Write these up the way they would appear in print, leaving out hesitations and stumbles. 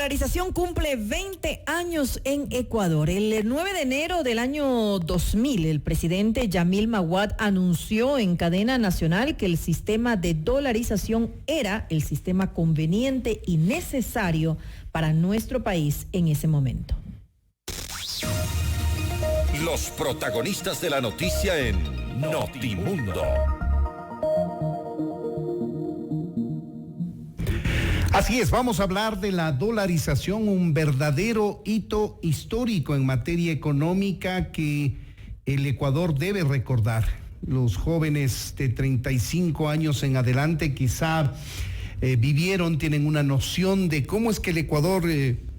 dolarización cumple 20 años en Ecuador. El 9 de enero del año 2000, el presidente Yamil Maguad anunció en cadena nacional que el sistema de dolarización era el sistema conveniente y necesario para nuestro país en ese momento. Los protagonistas de la noticia en Notimundo. Así es, vamos a hablar de la dolarización, un verdadero hito histórico en materia económica que el Ecuador debe recordar. Los jóvenes de 35 años en adelante quizá tienen una noción de cómo es que el Ecuador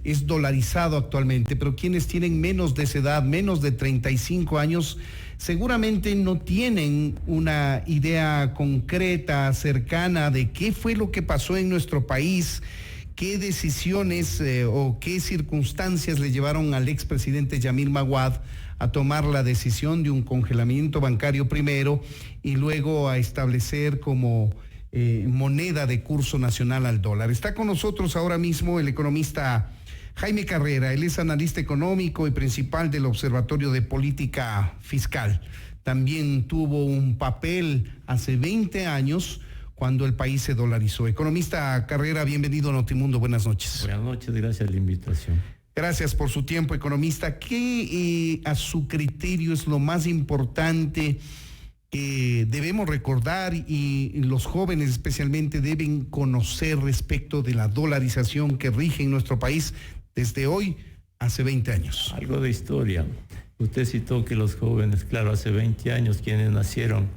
es dolarizado actualmente, pero quienes tienen menos de esa edad, menos de 35 años, seguramente no tienen una idea concreta, cercana de qué fue lo que pasó en nuestro país, qué decisiones o qué circunstancias le llevaron al expresidente Yamil Maguad a tomar la decisión de un congelamiento bancario primero y luego a establecer como moneda de curso nacional al dólar. Está con nosotros ahora mismo el economista Jaime Carrera. Él es analista económico y principal del Observatorio de Política Fiscal. También tuvo un papel hace 20 años cuando el país se dolarizó. Economista Carrera, bienvenido a Notimundo. Buenas noches. Buenas noches, gracias por la invitación. Gracias por su tiempo, economista. ¿Qué a su criterio es lo más importante que debemos recordar y los jóvenes especialmente deben conocer respecto de la dolarización que rige en nuestro país desde hoy hace 20 años? Algo de historia. Usted citó que los jóvenes, claro, hace 20 años, quienes nacieron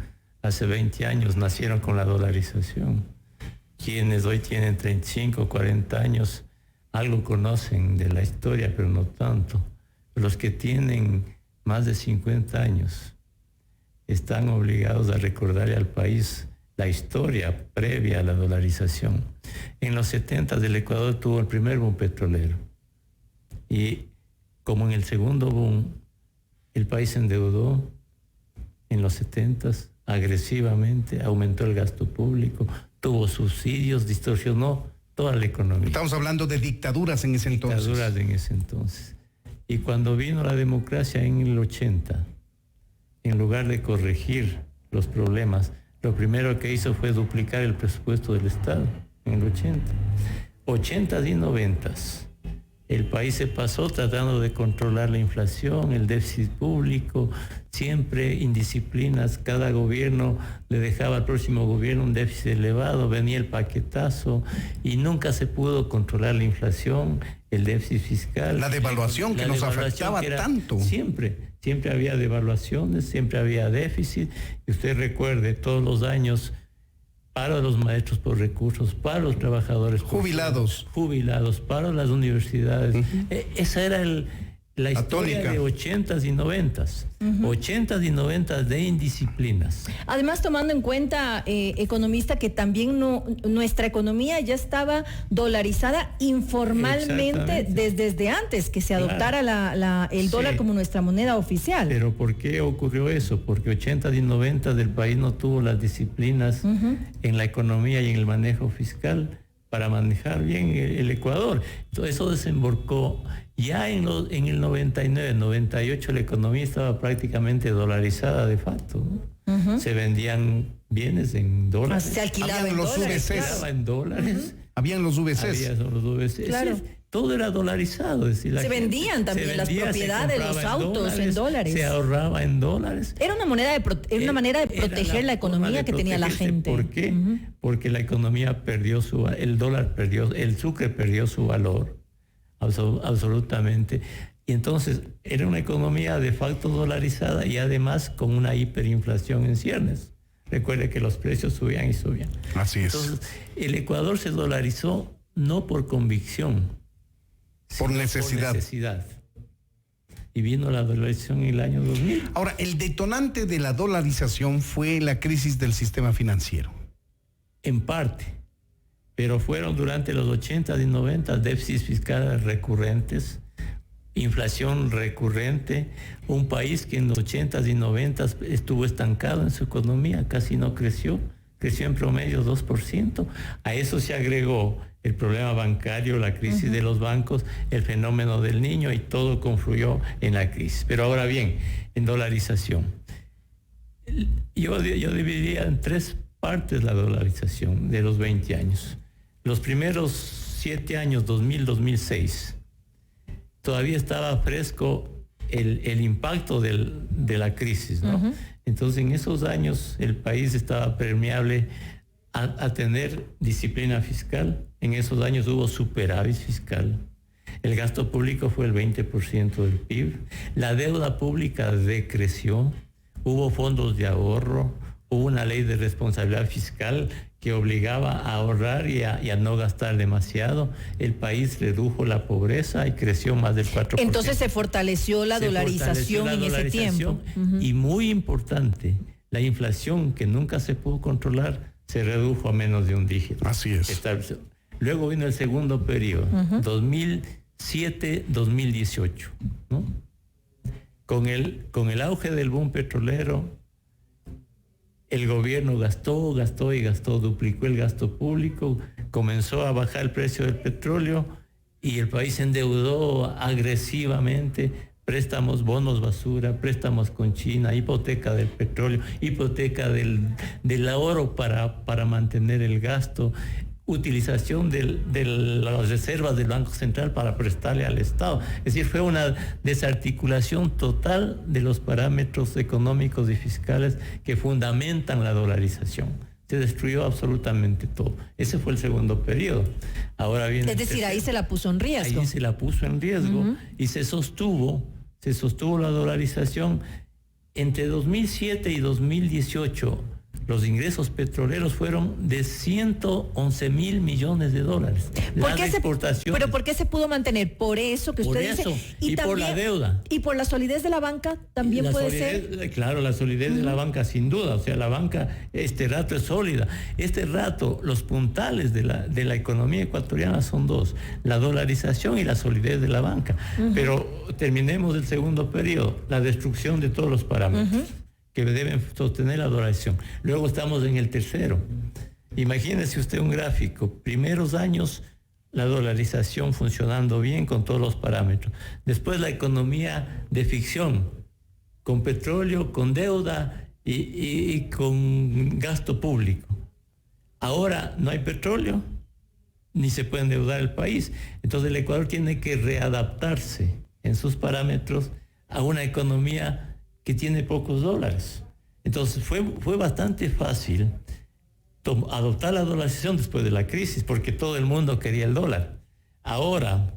hace 20 años, nacieron con la dolarización. Quienes hoy tienen 35, 40 años, algo conocen de la historia, pero no tanto. Los que tienen más de 50 años están obligados a recordarle al país la historia previa a la dolarización. En los 70 el Ecuador tuvo el primer boom petrolero y como en el segundo boom el país se endeudó en los 70 agresivamente, aumentó el gasto público, tuvo subsidios, distorsionó toda la economía. Estamos hablando de dictaduras en ese entonces. Dictaduras en ese entonces. Y cuando vino la democracia en el 80, en lugar de corregir los problemas, lo primero que hizo fue duplicar el presupuesto del Estado en el 80. 80 y 90. El país se pasó tratando de controlar la inflación, el déficit público, siempre indisciplinas. Cada gobierno le dejaba al próximo gobierno un déficit elevado, venía el paquetazo y nunca se pudo controlar la inflación, el déficit fiscal. La devaluación que nos afectaba tanto. Siempre había devaluaciones, siempre había déficit. Y usted recuerde, todos los años, paro de los maestros por recursos, para los trabajadores jubilados, para las universidades. Esa era la historia de 80s y 90s. 80s y 90s de indisciplinas. Además, tomando en cuenta, economista, que también nuestra economía ya estaba dolarizada informalmente desde antes que se adoptara el dólar como nuestra moneda oficial. Pero ¿por qué ocurrió eso? Porque 80s y 90s del país no tuvo las disciplinas en la economía y en el manejo fiscal para manejar bien el Ecuador. Entonces eso desembocó. Ya en el 99, 98 la economía estaba prácticamente dolarizada de facto, ¿no? Se vendían bienes en dólares. Se alquilaban en los VCs. Se alquilaba en dólares. Habían los VCs. Había los VCs. Claro. Todo era dolarizado. Es decir, se vendían también las propiedades, los autos en dólares. Se ahorraba en dólares. Era una manera de proteger la economía que tenía la gente. ¿Por qué? Porque la economía perdió el dólar perdió, el sucre perdió su valor. Absolutamente. Y entonces era una economía de facto dolarizada y además con una hiperinflación en ciernes. Recuerde que los precios subían y subían. Así es. Entonces, el Ecuador se dolarizó no por convicción, por necesidad. Por necesidad. Y vino la dolarización en el año 2000. Ahora, el detonante de la dolarización fue la crisis del sistema financiero. En parte. Pero fueron durante los 80 y 90 déficits fiscales recurrentes, inflación recurrente, un país que en los 80 y 90 estuvo estancado en su economía, casi no creció, creció en promedio 2%. A eso se agregó el problema bancario, la crisis de los bancos, el fenómeno del niño, y todo confluyó en la crisis. Pero ahora bien, en dolarización. Yo dividiría en 3 partes la dolarización de los 20 años. Los primeros 7 años, 2000-2006, todavía estaba fresco el impacto de la crisis, ¿no? Entonces, en esos años el país estaba permeable a tener disciplina fiscal. En esos años hubo superávit fiscal. El gasto público fue el 20% del PIB. La deuda pública decreció. Hubo fondos de ahorro. Hubo una ley de responsabilidad fiscal que obligaba a ahorrar y a no gastar demasiado. El país redujo la pobreza y creció más del 4%. Entonces se fortaleció la dolarización en ese tiempo. Y muy importante, la inflación, que nunca se pudo controlar, se redujo a menos de un dígito. Así es. Luego vino el segundo periodo, 2007-2018, ¿no? Con el auge del boom petrolero, el gobierno gastó, duplicó el gasto público, comenzó a bajar el precio del petróleo y el país se endeudó agresivamente. Préstamos, bonos basura, préstamos con China, hipoteca del petróleo, hipoteca del oro para mantener el gasto, utilización de las reservas del Banco Central para prestarle al Estado. Es decir, fue una desarticulación total de los parámetros económicos y fiscales que fundamentan la dolarización. Se destruyó absolutamente todo. Ese fue el segundo periodo. Ahora viene es decir, ahí se la puso en riesgo. Ahí se la puso en riesgo y se sostuvo la dolarización. Entre 2007 y 2018, los ingresos petroleros fueron de 111 mil millones de dólares. ¿Pero por qué se pudo mantener? Por eso que usted dice. Y también, por la deuda. Y por la solidez de la banca también puede ser. Claro, la solidez de la banca, sin duda. O sea, la banca, este rato es sólida. Este rato, los puntales de la economía ecuatoriana son 2: la dolarización y la solidez de la banca. Pero terminemos el segundo periodo, la destrucción de todos los parámetros que deben sostener la dolarización. Luego estamos en el tercero. Imagínese usted un gráfico. Primeros años, la dolarización funcionando bien con todos los parámetros. Después la economía de ficción, con petróleo, con deuda y con gasto público. Ahora no hay petróleo, ni se puede endeudar el país. Entonces el Ecuador tiene que readaptarse en sus parámetros a una economía que tiene pocos dólares. Entonces fue bastante fácil adoptar la dolarización después de la crisis, porque todo el mundo quería el dólar. Ahora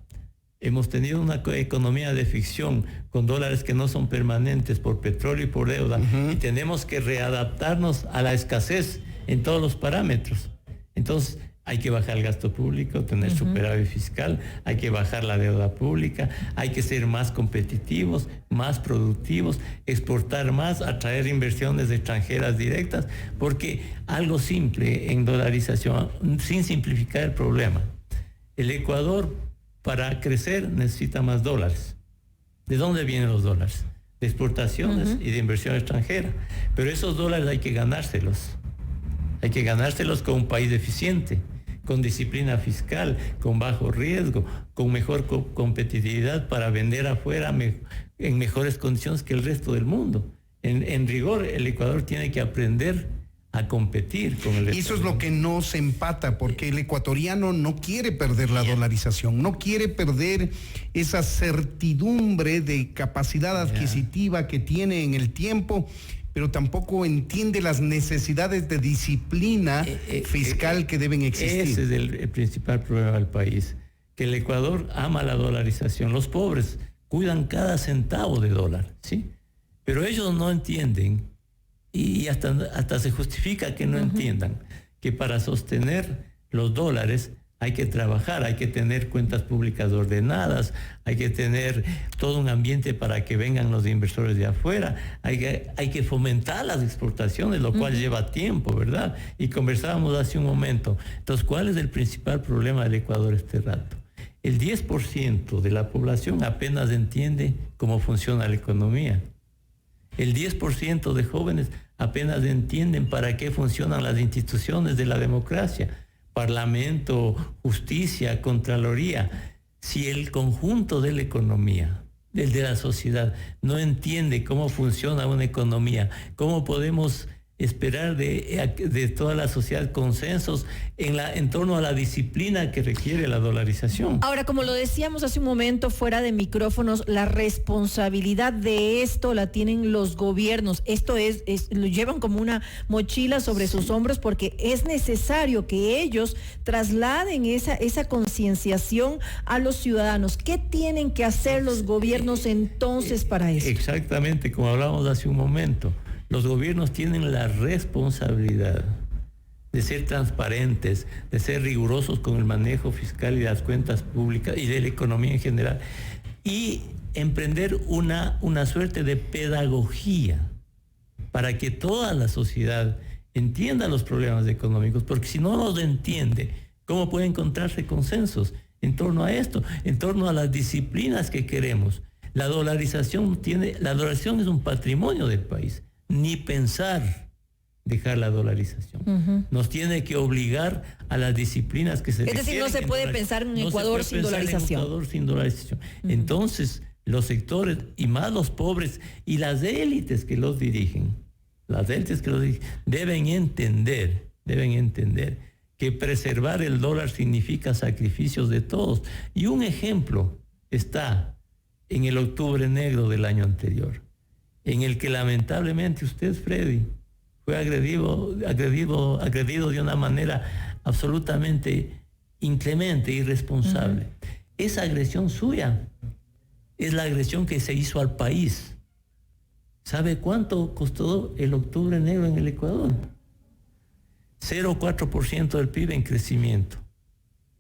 hemos tenido una economía de ficción con dólares que no son permanentes por petróleo y por deuda, y tenemos que readaptarnos a la escasez en todos los parámetros. Entonces hay que bajar el gasto público, tener superávit fiscal, hay que bajar la deuda pública, hay que ser más competitivos, más productivos, exportar más, atraer inversiones extranjeras directas, porque algo simple en dolarización, sin simplificar el problema. El Ecuador, para crecer, necesita más dólares. ¿De dónde vienen los dólares? De exportaciones y de inversión extranjera. Pero esos dólares hay que ganárselos. Hay que ganárselos con un país eficiente, con disciplina fiscal, con bajo riesgo, con mejor competitividad para vender afuera en mejores condiciones que el resto del mundo. En rigor, el Ecuador tiene que aprender a competir con el resto. Y eso es lo que nos empata, porque el ecuatoriano no quiere perder la dolarización, no quiere perder esa certidumbre de capacidad adquisitiva que tiene en el tiempo, pero tampoco entiende las necesidades de disciplina fiscal que deben existir. Ese es el principal problema del país, que el Ecuador ama la dolarización. Los pobres cuidan cada centavo de dólar, ¿sí? Pero ellos no entienden, y hasta se justifica que no entiendan, que para sostener los dólares hay que trabajar, hay que tener cuentas públicas ordenadas, hay que tener todo un ambiente para que vengan los inversores de afuera, hay que fomentar las exportaciones, lo cual lleva tiempo, ¿verdad? Y conversábamos hace un momento. Entonces, ¿cuál es el principal problema del Ecuador este rato? El 10% de la población apenas entiende cómo funciona la economía. El 10% de jóvenes apenas entienden para qué funcionan las instituciones de la democracia, Parlamento, justicia, Contraloría. Si el conjunto de la economía, el de la sociedad, no entiende cómo funciona una economía, cómo podemos esperar de toda la sociedad consensos en torno a la disciplina que requiere la dolarización. Ahora, como lo decíamos hace un momento fuera de micrófonos, la responsabilidad de esto la tienen los gobiernos. Esto lo llevan como una mochila sobre sus hombros, porque es necesario que ellos trasladen esa concienciación a los ciudadanos. ¿Qué tienen que hacer los gobiernos entonces para eso? Exactamente, como hablábamos hace un momento. Los gobiernos tienen la responsabilidad de ser transparentes, de ser rigurosos con el manejo fiscal y de las cuentas públicas y de la economía en general, y emprender una suerte de pedagogía para que toda la sociedad entienda los problemas económicos, porque si no los entiende, ¿cómo puede encontrarse consensos en torno a esto, en torno a las disciplinas que queremos? La dolarización es un patrimonio del país. Ni pensar dejar la dolarización. Nos tiene que obligar a las disciplinas que se requieren. Es decir, no se puede pensar en Ecuador sin dolarización. Entonces, los sectores, y más los pobres, y las élites que los dirigen, deben entender que preservar el dólar significa sacrificios de todos. Y un ejemplo está en el octubre negro del año anterior, en el que lamentablemente usted, Freddy, fue agredido de una manera absolutamente inclemente, irresponsable. Esa agresión suya es la agresión que se hizo al país. ¿Sabe cuánto costó el octubre negro en el Ecuador? 0,4% del PIB en crecimiento,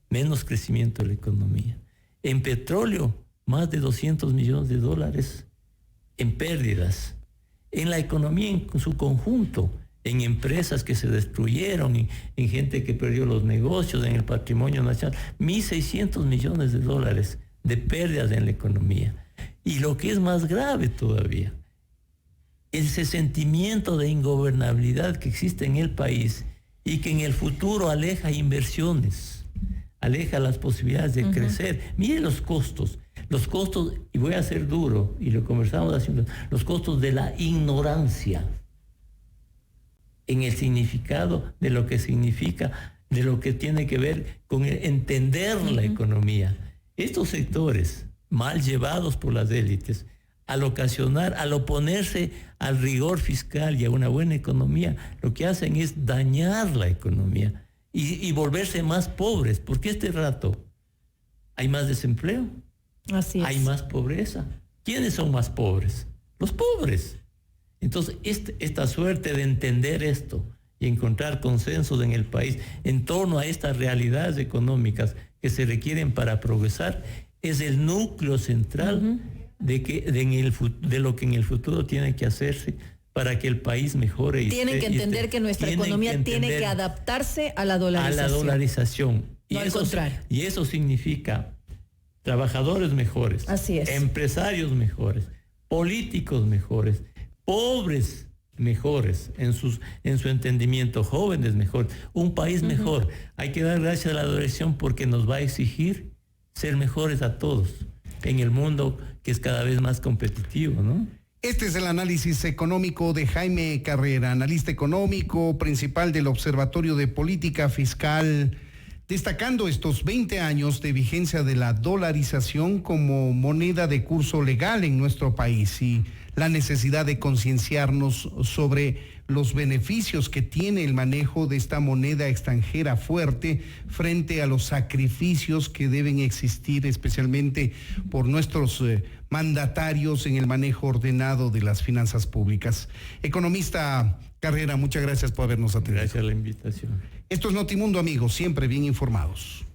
menos crecimiento de la economía. En petróleo, más de $200 millones en pérdidas. En la economía en su conjunto, en empresas que se destruyeron, en gente que perdió los negocios, en el patrimonio nacional, $1.600 millones de pérdidas en la economía. Y lo que es más grave todavía, ese sentimiento de ingobernabilidad que existe en el país y que en el futuro aleja inversiones, aleja las posibilidades de crecer. Mire los costos, y voy a ser duro, y lo conversamos hace un rato, los costos de la ignorancia en el significado de lo que significa, de lo que tiene que ver con entender la economía. Estos sectores, mal llevados por las élites, al oponerse al rigor fiscal y a una buena economía, lo que hacen es dañar la economía y volverse más pobres, porque este rato hay más desempleo. Así es. Hay más pobreza. ¿Quiénes son más pobres? Los pobres. Entonces, esta suerte de entender esto y encontrar consensos en el país en torno a estas realidades económicas que se requieren para progresar es el núcleo central de lo que en el futuro tiene que hacerse para que el país mejore. Tienen que entender que nuestra economía tiene que adaptarse a la dolarización. No al contrario. Y eso significa trabajadores mejores, así es, empresarios mejores, políticos mejores, pobres mejores en su entendimiento, jóvenes mejores, un país mejor. Hay que dar gracias a la dolarización porque nos va a exigir ser mejores a todos en el mundo que es cada vez más competitivo, ¿no? Este es el análisis económico de Jaime Carrera, analista económico principal del Observatorio de Política Fiscal, destacando estos 20 años de vigencia de la dolarización como moneda de curso legal en nuestro país y la necesidad de concienciarnos sobre los beneficios que tiene el manejo de esta moneda extranjera fuerte frente a los sacrificios que deben existir especialmente por nuestros mandatarios en el manejo ordenado de las finanzas públicas. Economista Carrera, muchas gracias por habernos atendido. Gracias a la invitación. Esto es Notimundo, amigos, siempre bien informados.